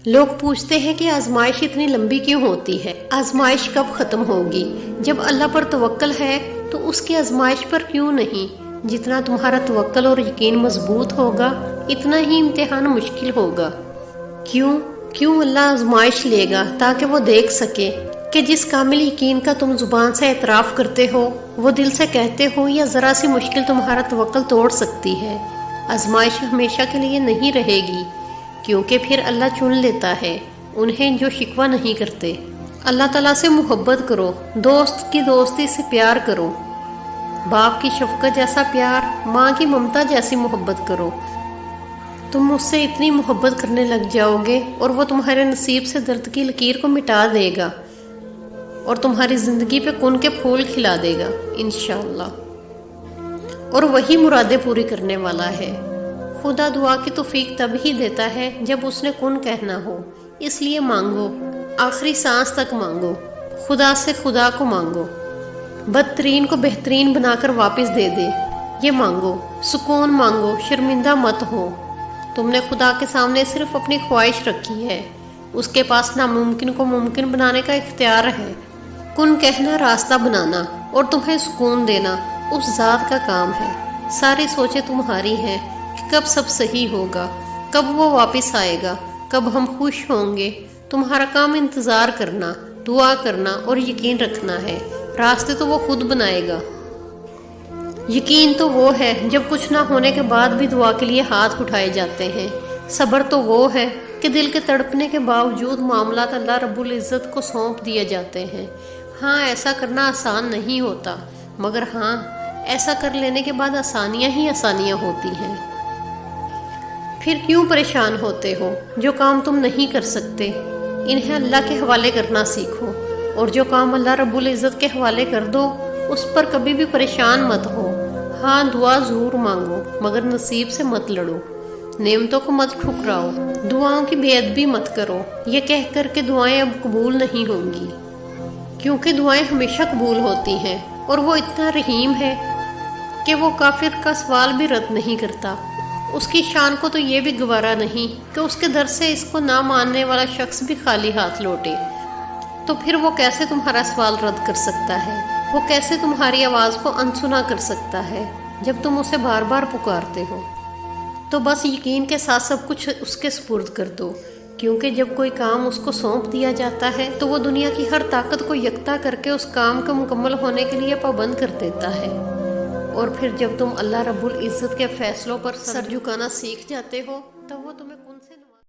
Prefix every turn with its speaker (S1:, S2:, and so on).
S1: لوگ پوچھتے ہیں کہ آزمائش اتنی لمبی کیوں ہوتی ہے، آزمائش کب ختم ہوگی؟ جب اللہ پر توکل ہے تو اس کی آزمائش پر کیوں نہیں؟ جتنا تمہارا توکل اور یقین مضبوط ہوگا اتنا ہی امتحان مشکل ہوگا۔ کیوں اللہ آزمائش لے گا؟ تاکہ وہ دیکھ سکے کہ جس کامل یقین کا تم زبان سے اعتراف کرتے ہو، وہ دل سے کہتے ہو، یا ذرا سی مشکل تمہارا توکل توڑ سکتی ہے۔ آزمائش ہمیشہ کے لیے نہیں رہے گی، کیونکہ پھر اللہ چن لیتا ہے انہیں جو شکوہ نہیں کرتے۔ اللہ تعالیٰ سے محبت کرو، دوست کی دوستی سے پیار کرو، باپ کی شفقت جیسا پیار، ماں کی ممتا جیسی محبت کرو۔ تم مجھ سے اتنی محبت کرنے لگ جاؤ گے اور وہ تمہارے نصیب سے درد کی لکیر کو مٹا دے گا اور تمہاری زندگی پہ کن کے پھول کھلا دے گا انشاءاللہ۔ اور وہی مرادیں پوری کرنے والا ہے۔ خدا دعا کی توفیق تب ہی دیتا ہے جب اس نے کن کہنا ہو، اس لیے مانگو، آخری سانس تک مانگو، خدا سے خدا کو مانگو، بدترین کو بہترین بنا کر واپس دے دے، یہ مانگو، سکون مانگو، شرمندہ مت ہو۔ تم نے خدا کے سامنے صرف اپنی خواہش رکھی ہے، اس کے پاس ناممکن کو ممکن بنانے کا اختیار ہے۔ کن کہنا راستہ بنانا اور تمہیں سکون دینا اس ذات کا کام ہے۔ ساری سوچیں تمہاری ہیں کہ کب سب صحیح ہوگا، کب وہ واپس آئے گا، کب ہم خوش ہوں گے۔ تمہارا کام انتظار کرنا، دعا کرنا اور یقین رکھنا ہے۔ راستے تو وہ خود بنائے گا۔ یقین تو وہ ہے جب کچھ نہ ہونے کے بعد بھی دعا کے لیے ہاتھ اٹھائے جاتے ہیں۔ صبر تو وہ ہے کہ دل کے تڑپنے کے باوجود معاملات اللہ رب العزت کو سونپ دیے جاتے ہیں۔ ہاں، ایسا کرنا آسان نہیں ہوتا، مگر ہاں، ایسا کر لینے کے بعد آسانیاں ہی آسانیاں ہوتی ہیں۔ پھر کیوں پریشان ہوتے ہو؟ جو کام تم نہیں کر سکتے انہیں اللہ کے حوالے کرنا سیکھو، اور جو کام اللہ رب العزت کے حوالے کر دو اس پر کبھی بھی پریشان مت ہو۔ ہاں، دعا ضرور مانگو، مگر نصیب سے مت لڑو، نعمتوں کو مت ٹھکراؤ، دعاؤں کی بے ادبی مت کرو یہ کہہ کر کے دعائیں اب قبول نہیں ہوں گی، کیونکہ دعائیں ہمیشہ قبول ہوتی ہیں، اور وہ اتنا رحیم ہے کہ وہ کافر کا سوال بھی رد نہیں کرتا۔ اس کی شان کو تو یہ بھی گوارا نہیں کہ اس کے در سے اس کو نہ ماننے والا شخص بھی خالی ہاتھ لوٹے، تو پھر وہ کیسے تمہارا سوال رد کر سکتا ہے؟ وہ کیسے تمہاری آواز کو انسنا کر سکتا ہے جب تم اسے بار بار پکارتے ہو؟ تو بس یقین کے ساتھ سب کچھ اس کے سپرد کر دو، کیونکہ جب کوئی کام اس کو سونپ دیا جاتا ہے تو وہ دنیا کی ہر طاقت کو یکتا کر کے اس کام کے مکمل ہونے کے لیے پابند کر دیتا ہے۔ اور پھر جب تم اللہ رب العزت کے فیصلوں پر سر جھکانا سیکھ جاتے ہو